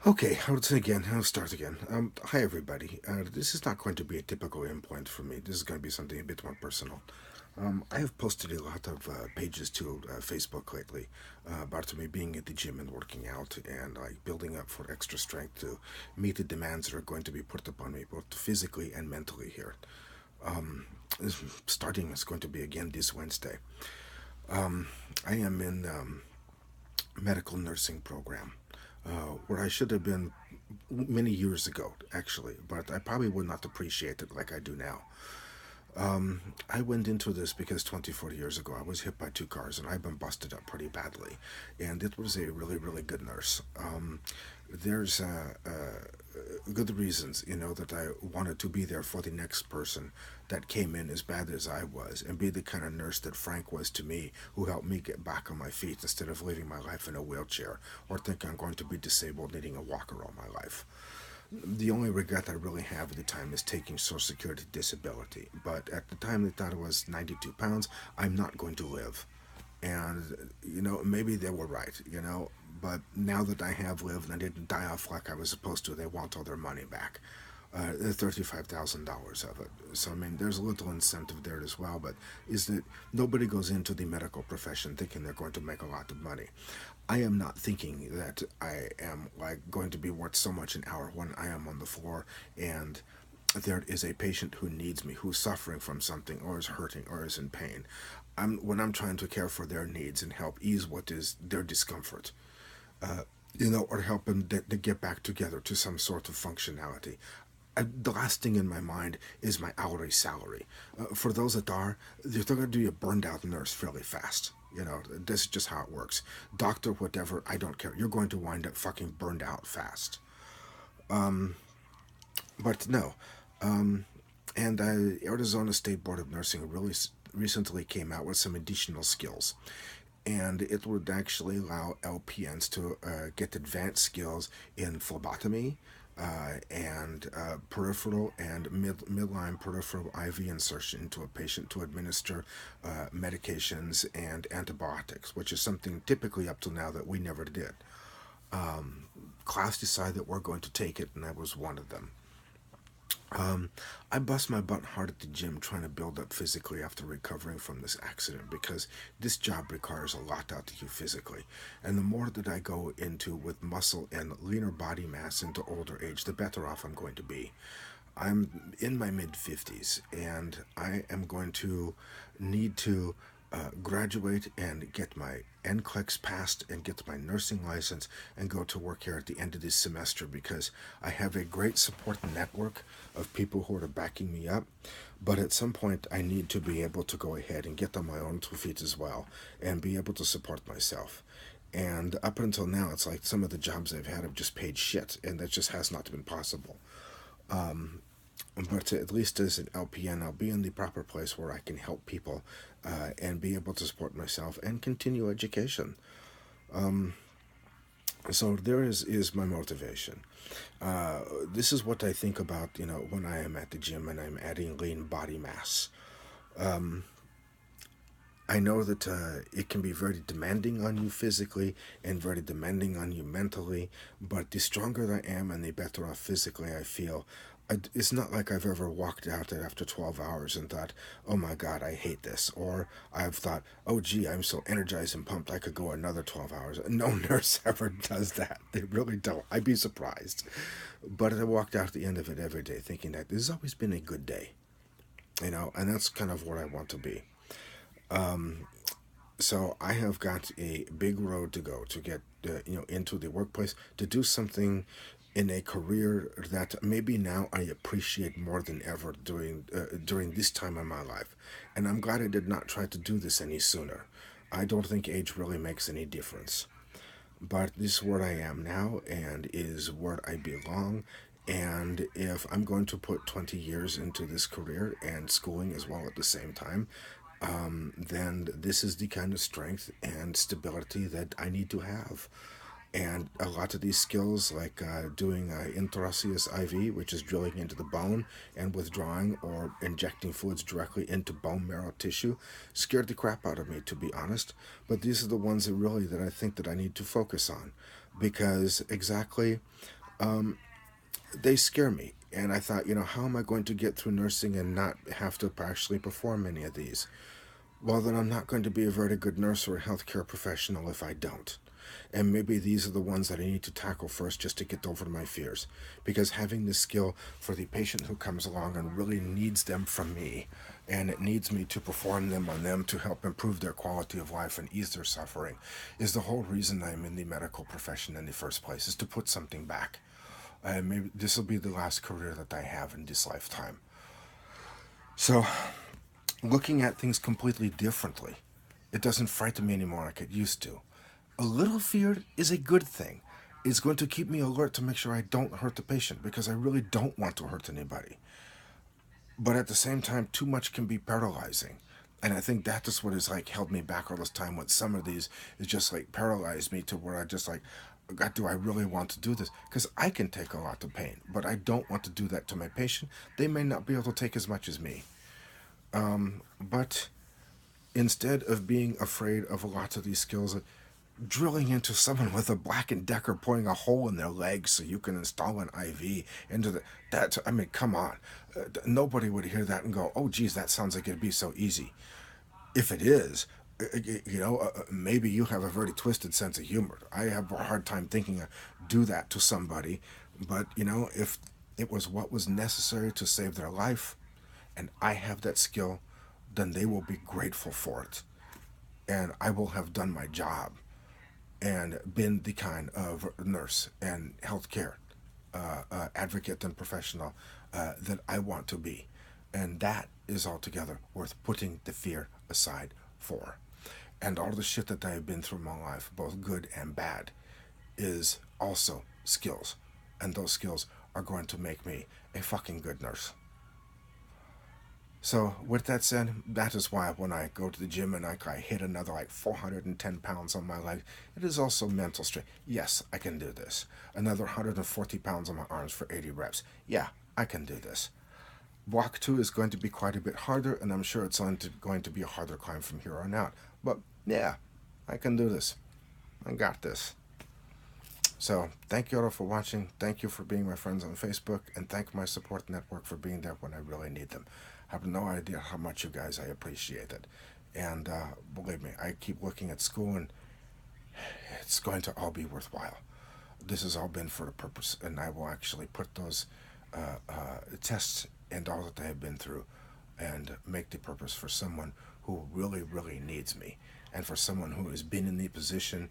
Okay, I'll start again. Hi, everybody. This is not going to be a typical endpoint for me. This is going to be something a bit more personal. I have posted a lot of pages to Facebook lately about me being at the gym and working out and like building up for extra strength to meet the demands that are going to be put upon me both physically and mentally here. Um, Starting is going to be again this Wednesday. I am in medical nursing program where I should have been many years ago, actually, but I probably would not appreciate it like I do now. I went into this because 24 years ago I was hit by two cars and I've been busted up pretty badly. And it was a really, really good nurse. There's good reasons, that I wanted to be there for the next person that came in as bad as I was and be the kind of nurse that Frank was to me, who helped me get back on my feet instead of living my life in a wheelchair or think I'm going to be disabled needing a walker all my life. The only regret I really have at the time is taking Social Security disability. But at the time they thought it was 92 pounds, I'm not going to live. And, maybe they were right, but now that I have lived and I didn't die off like I was supposed to, they want all their money back. $35,000 of it. So, I mean, there's a little incentive there as well, but is that nobody goes into the medical profession thinking they're going to make a lot of money. I am not thinking that I am like going to be worth so much an hour when I am on the floor and there is a patient who needs me, who's suffering from something or is hurting or is in pain. When I'm trying to care for their needs and help ease what is their discomfort, or help them to get back together to some sort of functionality. The last thing in my mind is my hourly salary. For those that are, they're going to do a burned out nurse fairly fast. This is just how it works. Doctor, whatever, I don't care. You're going to wind up fucking burned out fast. But no. And Arizona State Board of Nursing really recently came out with some additional skills. And it would actually allow LPNs to get advanced skills in phlebotomy and peripheral and midline peripheral IV insertion into a patient to administer medications and antibiotics, which is something typically up till now that we never did. Class decided that we're going to take it, and I was one of them. I bust my butt hard at the gym trying to build up physically after recovering from this accident because this job requires a lot out of you physically. And the more that I go into with muscle and leaner body mass into older age, the better off I'm going to be. I'm in my mid 50s and I am going to need to graduate and get my NCLEX passed and get my nursing license and go to work here at the end of this semester because I have a great support network of people who are backing me up. But at some point, I need to be able to go ahead and get on my own two feet as well and be able to support myself. And up until now, it's like some of the jobs I've had have just paid shit, and that just has not been possible. But at least as an LPN, I'll be in the proper place where I can help people and be able to support myself and continue education. So there is my motivation. This is what I think about, when I am at the gym and I'm adding lean body mass. I know that it can be very demanding on you physically and very demanding on you mentally, but the stronger I am and the better off physically I feel. It's not like I've ever walked out there after 12 hours and thought, oh my God, I hate this. Or I've thought, oh gee, I'm so energized and pumped, I could go another 12 hours. No nurse ever does that. They really don't. I'd be surprised. But I walked out at the end of it every day thinking that this has always been a good day, and that's kind of what I want to be. So I have got a big road to go to get into the workplace to do something in a career that maybe now I appreciate more than ever during this time in my life, and I'm glad I did not try to do this any sooner. I don't think age really makes any difference, but this is where I am now and is where I belong. And if I'm going to put 20 years into this career and schooling as well at the same time, then this is the kind of strength and stability that I need to have. And a lot of these skills, like doing intraosseous IV, which is drilling into the bone and withdrawing or injecting fluids directly into bone marrow tissue, scared the crap out of me, to be honest. But these are the ones that I think that I need to focus on. because exactly, they scare me. And I thought, how am I going to get through nursing and not have to actually perform any of these? Well, then I'm not going to be a very good nurse or a healthcare professional if I don't. And maybe these are the ones that I need to tackle first just to get over my fears. Because having this skill for the patient who comes along and really needs them from me, and it needs me to perform them on them to help improve their quality of life and ease their suffering, is the whole reason I'm in the medical profession in the first place, is to put something back. Maybe this will be the last career that I have in this lifetime. So, looking at things completely differently, it doesn't frighten me anymore like it used to. A little fear is a good thing. It's going to keep me alert to make sure I don't hurt the patient because I really don't want to hurt anybody. But at the same time, too much can be paralyzing. And I think that is what has like held me back all this time with some of these is just like paralyzed me to where I just like, God, do I really want to do this? Because I can take a lot of pain, but I don't want to do that to my patient. They may not be able to take as much as me. But instead of being afraid of a lot of these skills, drilling into someone with a Black and Decker, putting a hole in their leg so you can install an IV into that. I mean, come on, nobody would hear that and go, "Oh, geez, that sounds like it'd be so easy." If it is, maybe you have a very twisted sense of humor. I have a hard time thinking do that to somebody, but if it was what was necessary to save their life, and I have that skill, then they will be grateful for it, and I will have done my job and been the kind of nurse and healthcare advocate and professional that I want to be. And that is altogether worth putting the fear aside for. And all the shit that I have been through in my life, both good and bad, is also skills. And those skills are going to make me a fucking good nurse. So, with that said, that is why when I go to the gym and I hit another like 410 pounds on my leg, it is also mental strength. Yes, I can do this. Another 140 pounds on my arms for 80 reps. Yeah, I can do this. Block 2 is going to be quite a bit harder, and I'm sure it's going to be a harder climb from here on out. But yeah, I can do this. I got this. So, thank you all for watching. Thank you for being my friends on Facebook, and thank my support network for being there when I really need them. I have no idea how much you guys I appreciate it. And believe me, I keep looking at school, and it's going to all be worthwhile. This has all been for the purpose, and I will actually put those tests and all that I have been through and make the purpose for someone who really, really needs me, and for someone who has been in the position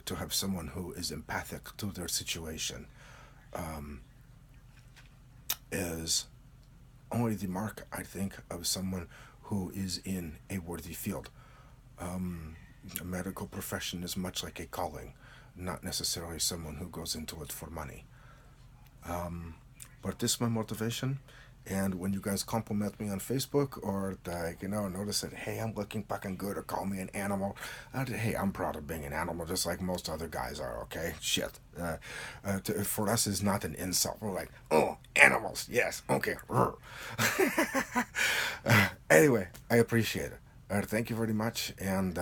to have someone who is empathic to their situation is only the mark, I think, of someone who is in a worthy field. A medical profession is much like a calling, not necessarily someone who goes into it for money. But this is my motivation. And when you guys compliment me on Facebook or notice that, hey, I'm looking fucking good, or call me an animal, hey, I'm proud of being an animal just like most other guys are, okay? Shit. For us, it's not an insult. We're like, oh, animals, yes, okay. Anyway, I appreciate it. Thank you very much, and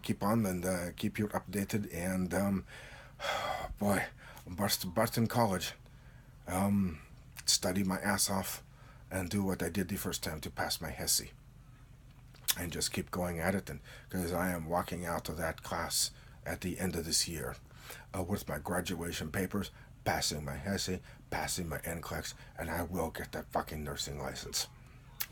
keep on and keep you updated. And boy, Boston College. Study my ass off and do what I did the first time to pass my HESI. And just keep going at it, and because I am walking out of that class at the end of this year with my graduation papers, passing my HESI, passing my NCLEX, and I will get that fucking nursing license.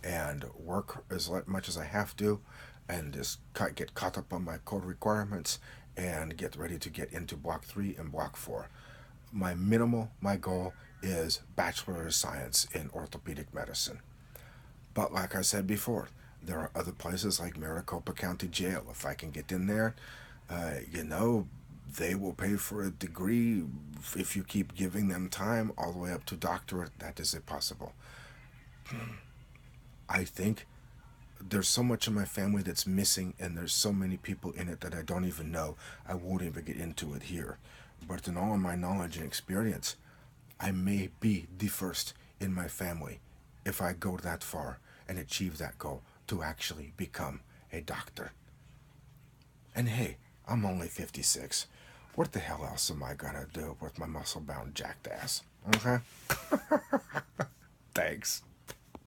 And work as much as I have to, and just get caught up on my code requirements, and get ready to get into Block 3 and Block 4. My goal is Bachelor of Science in Orthopedic Medicine. But like I said before, there are other places like Maricopa County Jail. If I can get in there, they will pay for a degree if you keep giving them time, all the way up to doctorate. That is possible. I think there's so much of my family that's missing, and there's so many people in it that I don't even know. I won't even get into it here. But in all of my knowledge and experience, I may be the first in my family, if I go that far and achieve that goal, to actually become a doctor. And hey, I'm only 56. What the hell else am I gonna do with my muscle bound jacked ass? Okay? Thanks.